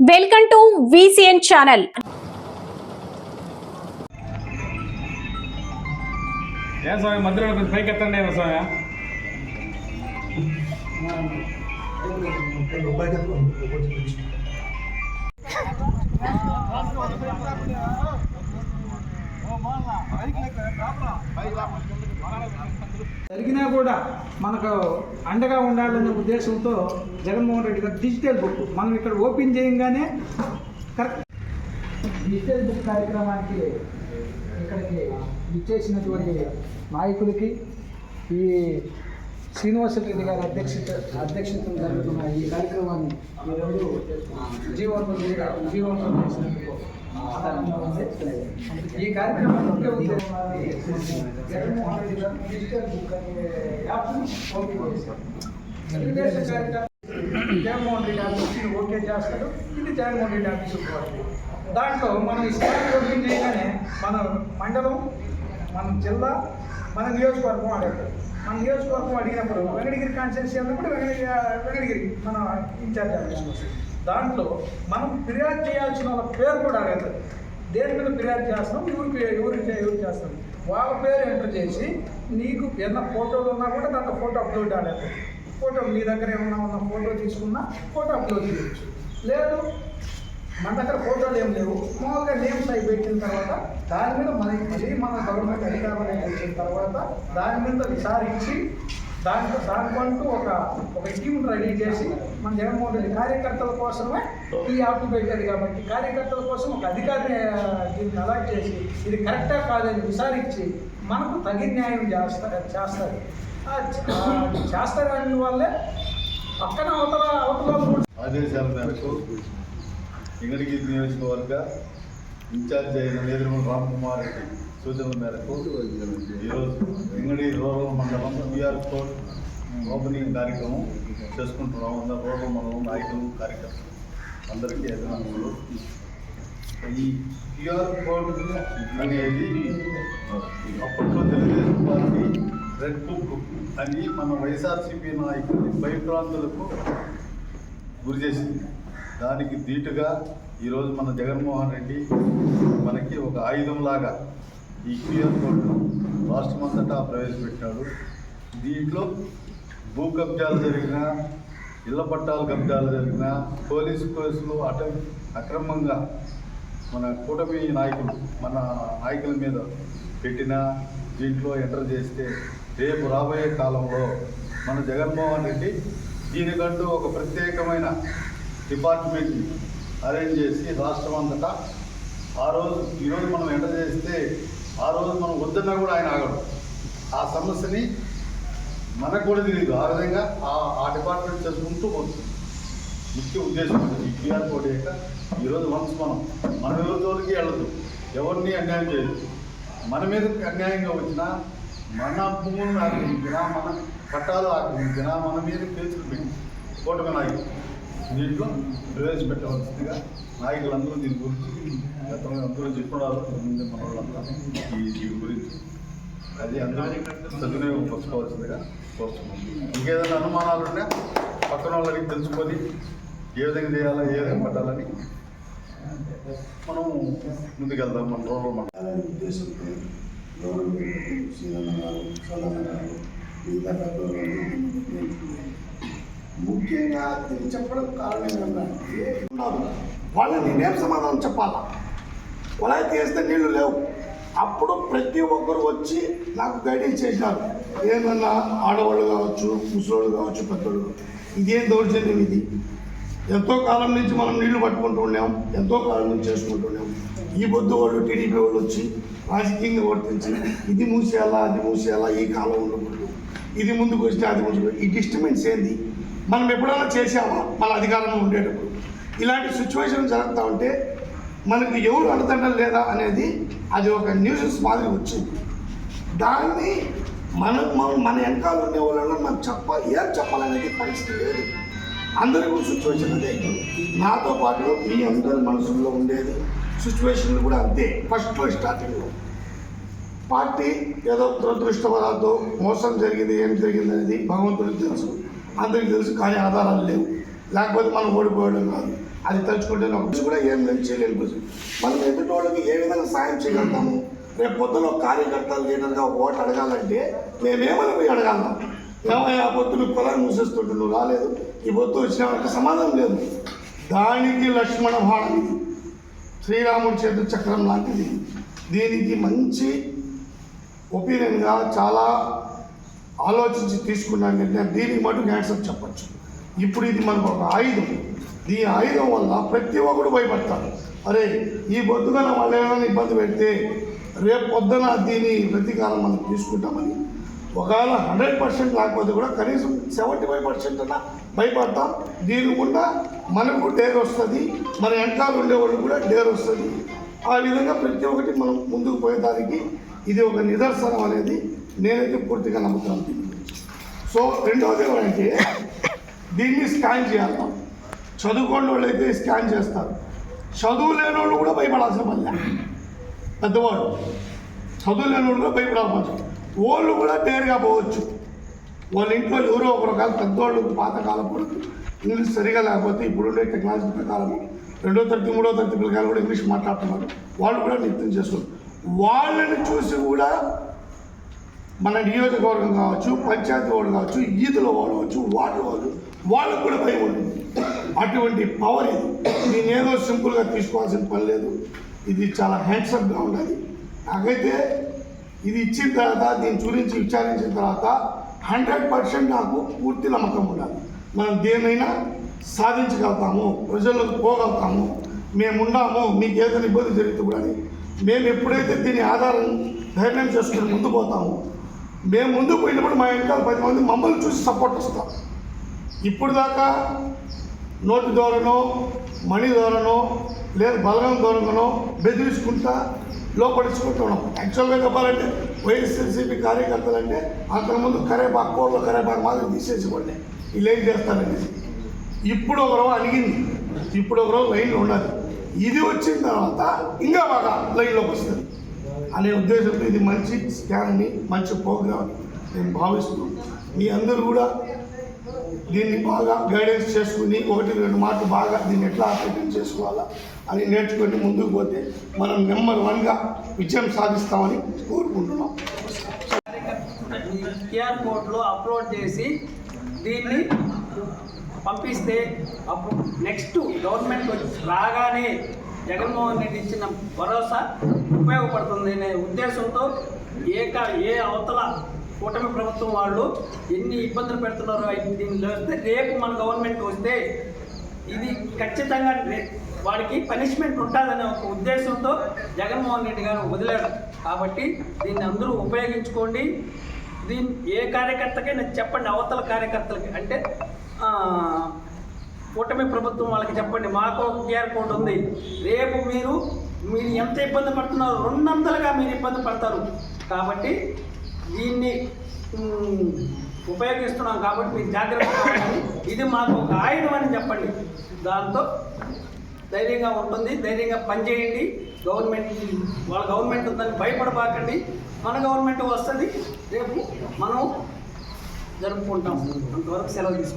Welcome to VCN channel. ఏం స్వామి మధ్యలో కొంచెం పైకి ఎత్తండి స్వామి. జరిగినా కూడా మనకు అండగా ఉండాలనే ఉద్దేశంతో జగన్మోహన్ రెడ్డి గారు డిజిటల్ బుక్ మనం ఇక్కడ ఓపెన్ చేయంగానే కరెక్ట్ డిజిటల్ బుక్ కార్యక్రమానికి ఇక్కడికి ఇచ్చేసినటువంటి నాయకులకి ఈ శ్రీనివాసరెడ్డి గారి అధ్యక్షతను జరుగుతున్న ఈ కార్యక్రమాన్ని విజయవంతం చేసినందుకు ఈ కార్యక్రమం ముఖ్య ఉద్దేశం జగన్మోహన్ రెడ్డి గారు డిజిటల్ బుక్ అనే యాప్ని ఓపెన్ చేశారు. తెలుగుదేశం కార్యక్రమం జగన్మోహన్ రెడ్డి ఆఫీస్ని ఓకే చేస్తారు. ఇది జగన్మోహన్ రెడ్డి ఆఫీస్ ఉంటుంది. దాంట్లో మనం ఈ స్టాండ్ ఓపెన్ చేయగానే మన మండలం, మన జిల్లా, మన నియోజకవర్గం అడుగుతారు. మన నియోజకవర్గం అడిగినప్పుడు వెంకటగిరి కాన్స్టిట్యున్సీ అన్నప్పుడు వెంకటగిరి మన ఇన్ఛార్జ్ ఆఫీస్ వస్తుంది. దాంట్లో మనం ఫిర్యాదు చేయాల్సిన వాళ్ళ పేరు కూడా అడుగుతుంది. దేని మీద ఫిర్యాదు చేస్తాం, ఎవరు చేస్తాం, వాళ్ళ పేరు ఎంటర్ చేసి నీకు ఏమన్నా ఫోటోలు ఉన్నా కూడా దాంట్లో ఫోటో అప్లోడ్ ఆడేది. ఫోటో మీ దగ్గర ఏమన్నా ఉన్న ఫోటో తీసుకున్నా ఫోటో అప్లోడ్ చేయొచ్చు. లేదు మన దగ్గర ఫోటోలు ఏం లేవు, మామూలుగా నేమ్స్ అవి పెట్టిన తర్వాత దాని మీద మన గవర్నమెంట్ అధికారులు వచ్చిన తర్వాత దాని మీద విచారించి దానికంటూ ఒక టీం రెడీ చేసి మన జగన్మోహన్ రెడ్డి కార్యకర్తల కోసమే ఈ యాప్ పెట్టారు. కాబట్టి కార్యకర్తల కోసం ఒక అధికారిని దీన్ని అలాట్ చేసి ఇది కరెక్టా కాదని విచారించి మనకు తగిన న్యాయం చేస్తారు. చేస్తారని వాళ్ళే పక్కన అవతల ఆదేశాల మేరకు వెంకటగిరి నియోజకవర్గ ఇన్ఛార్జ్ అయిన నేదురుమల రామ్కుమార్ రెడ్డి సూచనల మేరకు ఈరోజు వెంకటగిరి రూరల్ మండలం క్యూఆర్ కోడ్ ఓపెనింగ్ కార్యక్రమం చేసుకుంటున్నాం. అందరూ రూరల్ మండలం నాయకులు, కార్యకర్తలు అందరికీ అభినందనలు. ఈ క్యూఆర్ కోడ్ అనేది అప్పట్లో తెలుగుదేశం పార్టీ రెడ్ బుక్ అని మన వైఎస్ఆర్సీపీ నాయకులు భయభ్రాంతులకు గురి చేసింది. దానికి ధీటుగా ఈరోజు మన జగన్మోహన్ రెడ్డి మనకి ఒక ఆయుధంలాగా ఈ క్యూఆర్ కోడ్ను రాష్ట్రమంతటా ప్రవేశపెట్టాడు. దీంట్లో భూ కబ్జాలు జరిగిన, ఇళ్ల పట్టాలు కబ్జాలు జరిగిన, పోలీసు కేసులు అక్రమంగా మన కూటమి నాయకులు మన నాయకుల మీద పెట్టిన దీంట్లో ఎంటర్ చేస్తే రేపు రాబోయే కాలంలో మన జగన్మోహన్ రెడ్డి దీనికంటూ ఒక ప్రత్యేకమైన డిపార్ట్మెంట్ని అరేంజ్ చేసి రాష్ట్రం అంతటా ఈరోజు మనం ఎంటర్ చేస్తే ఆ రోజు మనం వద్దన్నా కూడా ఆయన ఆగడు. ఆ సమస్యని మనకు కూడా తెలియదు. ఆ విధంగా ఆ డిపార్ట్మెంట్ చేసుకుంటూ పోతుంది. ముఖ్య ఉద్దేశం ఈ క్యూఆర్ కోడ్ యొక్క ఈరోజు వన్స్ మన ఎవరితోకి వెళ్ళదు, ఎవరిని అన్యాయం చేయదు. మన మీద అన్యాయంగా వచ్చినా, మన భూములను ఆక్రమించినా, మన పట్టాలు ఆక్రమించినా మన మీద కేసులు పెట్టి కూటమి నాయకులు దీంట్లో ప్రవేశపెట్టవలసిందిగా నాయకులందరూ దీని గురించి గతంలో అందరూ చెప్పున్నారు. మన వాళ్ళంతా దీని గురించి అది అందరూ సద్వినియోగపరచుకోవాల్సిందిగా కోరుతున్నాం. ఇంకేదైనా అనుమానాలు ఉన్నా పక్కన వాళ్ళకి తెలుసుకొని ఏ విధంగా చేయాలా, ఏ విధంగా పట్టాలని మనం ముందుకెళ్దాం. మన రోడ్లు మన ఉద్దేశంతో ముఖ్యంగా ఇది చెప్పడం కారణం ఏంటంటే వాళ్ళని నేనేం సమాధానం చెప్పాలా? కుళాయి తీస్తే నీళ్లు లేవు. అప్పుడు ప్రతి ఒక్కరు వచ్చి నాకు గైడెన్స్ చేసినారు. ఏమన్నా ఆడవాళ్ళు కావచ్చు, ముసలోళ్ళు కావచ్చు, పెద్దోళ్ళు, ఇదేం దౌర్జన్యం ఇది? ఎంతో కాలం నుంచి మనం నీళ్లు పట్టుకుంటూ ఉన్నాం, ఎంతో కాలం నుంచి చేసుకుంటున్నాం. ఈ బొద్దు వాళ్ళు టీడీపీ వాళ్ళు వచ్చి రాజకీయంగా వర్తించి ఇది మూసేయాలా, అది మూసేయాలా, ఈ కాలం ఉండకూడదు, ఇది ముందుకు వస్తే అది ముందుకు, ఈ డిస్టర్బెన్స్ ఏంది? మనం ఎప్పుడైనా చేసామా మన అధికారంలో ఉండేటప్పుడు? ఇలాంటి సిచ్యువేషన్ జరుగుతూ ఉంటే మనకు ఎవరు అండదండలు లేదా అనేది అది ఒక న్యూసెన్స్ మాదిరి వచ్చింది. దాన్ని మన వెనకాల ఉండే వాళ్ళలో మనం ఏం చెప్పాలనేది పరిస్థితి లేదు. అందరికీ సిచ్యువేషన్ అదే. నాతో పాటు మీ అందరి మనసుల్లో ఉండేది సిచ్యువేషన్లు కూడా అంతే. ఫస్ట్లో స్టార్టింగ్లో పార్టీ ఏదో దురదృష్టవశాత్తు మోసం జరిగింది, ఏం జరిగింది అనేది భగవంతుడికి తెలుసు, అందరికీ తెలుసు. కానీ ఆధారాలు లేవు, లేకపోతే మనం ఓడిపోవడం కాదు. అది తలుచుకుంటే ఒక కూడా ఏం నేను చేయలేని పరిస్థితి. మనం ఎదుటి వాళ్ళకి ఏ విధంగా సాయం చేయగలుగుతాము? రేపు పొద్దున ఒక కార్యకర్త లీడర్గా ఒక ఓటు అడగాలంటే మేమేమని పోయి అడగాలం? ఏమయ్యా ఆ పొద్దు నువ్వు పొలాన్ని మూసేస్తుంటే నువ్వు రాలేదు, ఈ పొద్దు వచ్చిన సమాధానం లేదు. దానికి లక్ష్మణ బాణం, శ్రీరాముడి చేతి చక్రం లాంటిది. దీనికి మంచి ఒపీనియన్గా చాలా ఆలోచించి తీసుకున్న నిర్ణయం. దీనికి మటుకు యాన్సర్ చెప్పచ్చు. ఇప్పుడు ఇది మనకు ఒక ఆయుధం. ఈ ఆయుధం వల్ల ప్రతి ఒక్కరు భయపడతారు. అరే ఈ పొద్దున వాళ్ళు ఏమైనా ఇబ్బంది పెడితే రేపు పొద్దున దీని ప్రతీకారం మనం తీసుకుంటామని. ఒకవేళ 100% లేకపోతే కూడా కనీసం 75% అన్నా భయపడతాం. దీని గుండా మనకు డేర్ వస్తుంది, మన వెనకాల ఉండేవాళ్ళు కూడా డేర్ వస్తుంది. ఆ విధంగా ప్రతి ఒక్కటి మనం ముందుకు పోయేదానికి ఇది ఒక నిదర్శనం అనేది నేనైతే పూర్తిగా నమ్ముతాను. సో రెండవది ఏమంటే దీన్ని స్కాన్ చేయాలి. చదువుకోని వాళ్ళు అయితే స్కాన్ చేస్తారు, చదువు లేని వాళ్ళు కూడా భయపడాల్సిన పని. పెద్దవాళ్ళు చదువు లేని వాళ్ళు కూడా భయపడాల్సిన వాళ్ళు కూడా డేర్గా పోవచ్చు. వాళ్ళ ఇంట్లో ఎవరో ఒకరు కాదు పెద్దవాళ్ళు పాతకాలం ఇంగ్లీష్ సరిగా లేకపోతే ఇప్పుడుండే టెక్నాలజీ ప్రకారం 2వ తరగతి 3వ తరగతి పిల్లలు కూడా ఇంగ్లీష్ మాట్లాడుతున్నారు. వాళ్ళు కూడా నిత్యం చేస్తున్నారు. వాళ్ళని చూసి కూడా మన నియోజకవర్గం కావచ్చు, పంచాయతీ వాళ్ళు కావచ్చు, ఈదులో వాళ్ళు కావచ్చు, వార్డు వాళ్ళకు కూడా భయం ఉంటుంది. అటువంటి పవర్ ఇది. దీన్ని ఏదో సింపుల్గా తీసుకోవాల్సిన పని లేదు. ఇది చాలా హ్యాండ్సమ్గా ఉండాలి. నాకైతే ఇది ఇచ్చిన తర్వాత దీని గురించి విచారించిన తర్వాత 100% నాకు పూర్తి నమ్మకం ఉండాలి. మనం దేనైనా సాధించగలుగుతాము, ప్రజలకు పోగలుగుతాము, మేమున్నాము, మీకు ఏదైనా ఇబ్బంది జరిగితే కూడా మేము ఎప్పుడైతే దీని ఆధారం ధైర్యం చేసుకుని ముందు పోతాము, మేము ముందు పోయినప్పుడు మా వెనకాల 10 మంది మమ్మల్ని చూసి సపోర్ట్ వస్తాం. ఇప్పుడు దాకా నోటి ద్వారానో మణి ద్వారానో లేదా బలగం ద్వారానో బెదిరించుకుంటా లోపడించుకుంటున్నాం. యాక్చువల్గా చెప్పాలంటే వైఎస్ఆర్సీపీ కార్యకర్తలు అంటే అంతకుముందు కరేపాకు కూరలో కరేపాకు మాదిరి తీసేసుకోండి, వీళ్ళు ఏం చేస్తారండి. ఇప్పుడు ఒకరోజు అడిగింది, ఇప్పుడు ఒకరోజు లైన్లో ఉన్నది. ఇది వచ్చిన తర్వాత ఇంకా బాగా లైన్లోకి వస్తుంది అనే ఉద్దేశంతో ఇది మంచి స్కాన్ అని, మంచి ప్రోగ్రామ్ అని నేను భావిస్తున్నాను. మీ అందరూ కూడా దీన్ని బాగా గైడెన్స్ చేసుకుని 1-2 మాటలు బాగా దీన్ని ఎట్లా అటెండ్ చేసుకోవాలా అని నేర్చుకొని ముందుకు పోతే మనం నెంబర్ 1గా విజయం సాధిస్తామని కోరుకుంటున్నాం. QR కోడ్లో అప్లోడ్ చేసి దీన్ని పంపిస్తే అప్పుడు నెక్స్ట్ గవర్నమెంట్ రాగానే జగన్మోహన్ రెడ్డి ఇచ్చిన భరోసా ఉపయోగపడుతుంది అనే ఉద్దేశంతో ఏ అవతల కూటమి ప్రభుత్వం వాళ్ళు ఎన్ని ఇబ్బందులు పెడుతున్నారో దీనిలో వస్తే రేపు మన గవర్నమెంట్ వస్తే ఇది ఖచ్చితంగా వాడికి పనిష్మెంట్ ఉంటుందనే ఒక ఉద్దేశంతో జగన్మోహన్ రెడ్డి గారు వదిలాడు. కాబట్టి దీన్ని అందరూ ఉపయోగించుకోండి. దీన్ని ఏ కార్యకర్తకైనా చెప్పండి, అవతల కార్యకర్తలకి అంటే కూటమి ప్రభుత్వం వాళ్ళకి చెప్పండి, మాకు QR కోడ్ ఉంది, రేపు మీరు ఎంత ఇబ్బంది పడుతున్నారో 200గా మీరు ఇబ్బంది పడతారు. కాబట్టి దీన్ని ఉపయోగిస్తున్నాం కాబట్టి మీరు జాగ్రత్తగా ఉండాలి. ఇది మాకు ఒక ఆయుధం అని చెప్పండి. దాంతో ధైర్యంగా ఉంటుంది, ధైర్యంగా పనిచేయండి. వాళ్ళ గవర్నమెంట్ ఉందని భయపడబాకండి. మన గవర్నమెంట్ వస్తుంది, రేపు మనం జరుపుకుంటాం. అంతవరకు సెలవు తీసుకుంటాం.